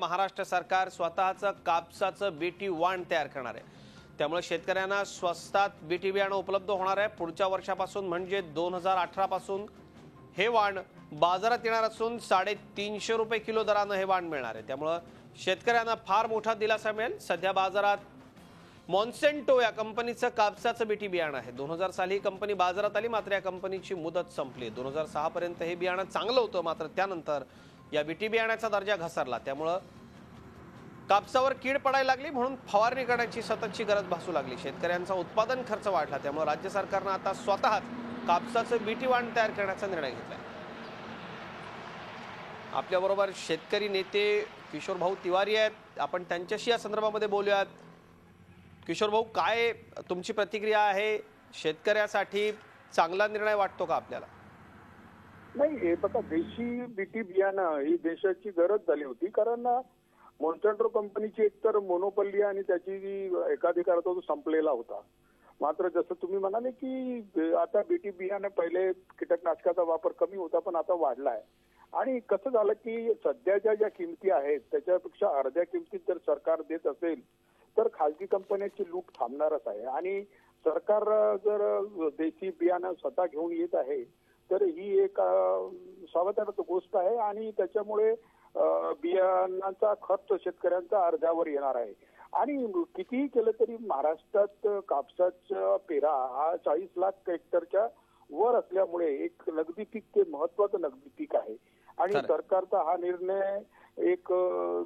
महाराष्ट्र सरकार स्वतःचं कापसाचं बीटी वाण तयार करणार आहे। त्यामुळे शेतकऱ्यांना स्वस्तात बीटी बियाणं उपलब्ध होणार आहे। पुढच्या वर्षापासून म्हणजे 2018 पासून हे वाण बाजारात येणार असून 350 रुपये किलो दराने हे वाण मिळणार आहे। त्यामुळे शेतकऱ्यांना फार मोठा दिलासा मिळेल। सध्या बाजारात मॉन्सेंटो या कंपनीचं कापसाचं बीटी बियाणं आहे। 2000 साली ही कंपनी बाजारात आली, मात्र या कंपनीची मुदत संपली। 2006 पर्यंत हे बियाणं चांगलं होतं, मात्र त्यानंतर या बीटी बियाण्याचा दर्जा घसरला। त्यामुळे कापसावर कीड पडायला लागली, म्हणून फवारणी करण्याची सततची गरज भासू लागली। शेतकऱ्यांचा उत्पादन खर्च वाढला, त्यामुळे राज्य सरकारने आता स्वतःच कापसाचं बीटी वाण तयार करण्याचा निर्णय घेतलाय। आपल्या बरोबर शेतकरी नेते किशोर भाऊ तिवारी आहेत, आपण त्यांच्याशी या संदर्भामध्ये बोलूयात। किशोर भाऊ, काय तुमची प्रतिक्रिया आहे? शेतकऱ्यासाठी चांगला निर्णय वाटतो का आपल्याला? नाही, हे बघा, देशी बीटी बियाणं ही देशाची गरज झाली होती, कारण मॉन्सेंटो कंपनीची एकतर मोनोपॉली आणि त्याची एकाधिकार तो संपलेला होता। मात्र जसं तुम्ही म्हणाले की आता बीटी बियाणं पहिले कीटकनाशकाचा वापर कमी होता, पण आता वाढलाय। आणि कसं झालं की सध्याच्या ज्या किमती आहेत त्याच्यापेक्षा अर्ध्या किमतीत जर सरकार देत असेल तर खासगी कंपन्यांची लूट थांबणारच आहे। आणि सरकार जर देशी बियाणं स्वतः घेऊन येत आहे तर ही एक स्वागतार्ह गोष्ट आहे। आणि त्याच्यामुळे बियाणांचा खर्च शेतकऱ्यांचा अर्ध्यावर येणार आहे। आणि कितीही केलं तरी महाराष्ट्रात कापसाचा पेरा हा 40 लाख हेक्टरच्या वर असल्यामुळे एक नगदी पीक ते महत्वाचं नगदी पीक आहे। आणि सरकारचा हा निर्णय एक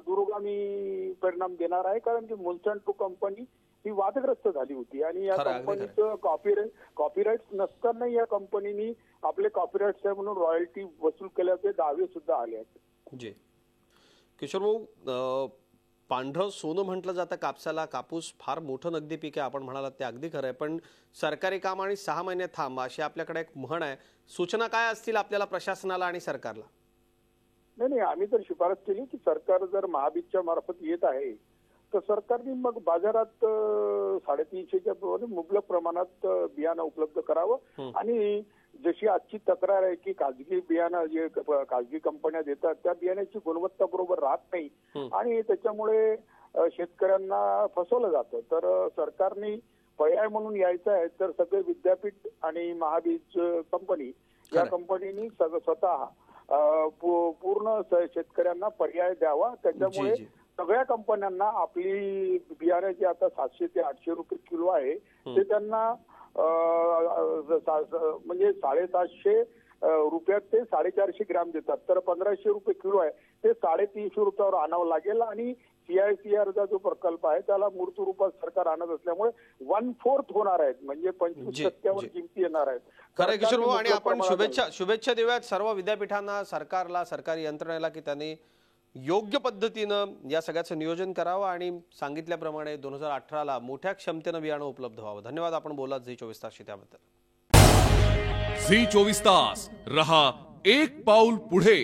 दूरगामी परिणाम देणार आहे, कारण की मॉन्सेंटो कंपनी ही वादग्रस्त झाली होती आणि या कंपनीचं कॉपीराईट नसताना या कंपनीने आपले कॉपीराईट्स आहे म्हणून रॉयल्टी वसूल केल्याचे दावे सुद्धा आले आहेत। जी किशोर भाऊ, पांढरं सोनं म्हटलं जातं कापसाला। कापूस फार मोठं नगदी पीक आहे, आपण म्हणालात ते अगदी खरं आहे। पण सरकारी काम आणि 6 महिने थांब अशी आपल्याकडे एक म्हण आहे। सूचना काय असतील आपल्याला प्रशासनाला आणि सरकारला? नाही, आम्ही तर शिफारस केली की सरकार जर महाबीजच्या मार्फत येत आहे तर सरकारने मग बाजारात 350च्या मुबलक प्रमाणात बियाणं उपलब्ध करावं। आणि जशी आजची तक्रार आहे की खाजगी बियाणं जे खाजगी कंपन्या देतात त्या बियाण्याची गुणवत्ता बरोबर राहत नाही आणि त्याच्यामुळे शेतकऱ्यांना फसवलं जातं। तर सरकारने पर्याय म्हणून यायचं आहे तर सगळे विद्यापीठ आणि महाबीज कंपनी या कंपनीनी स्वतः पूर्ण शेतकऱ्यांना पर्याय द्यावा। त्याच्यामुळे सगळ्या कंपन्यांना आपली बियाण्याची आता 700 ते 800 रुपये किलो आहे ते त्यांना म्हणजे 750 रुपयात ते 450 ग्रॅम देतात, तर 1500 रुपये किलो आहे ते 350 रुपयावर आणावं लागेल। आणि CICRचा जो प्रकल्प आहे त्याला मूर्त रूपात सरकार आणत असल्यामुळे 1/4 होणार आहेत, म्हणजे 25% किमती येणार आहेत। खरं किशोर भाऊ, आणि आपण शुभेच्छा देऊयात सर्व विद्यापीठांना, सरकारला, सरकारी यंत्रणेला की त्यांनी योग्य पद्धतीनं या सगळ्याचं नियोजन करावं आणि सांगितल्याप्रमाणे 2018ला मोठ्या क्षमतेनं बियाणं उपलब्ध व्हावं। धन्यवाद, आपण बोलात झी24 तासशी त्याबद्दल। झी24 तास रहा एक पाऊल पुढे।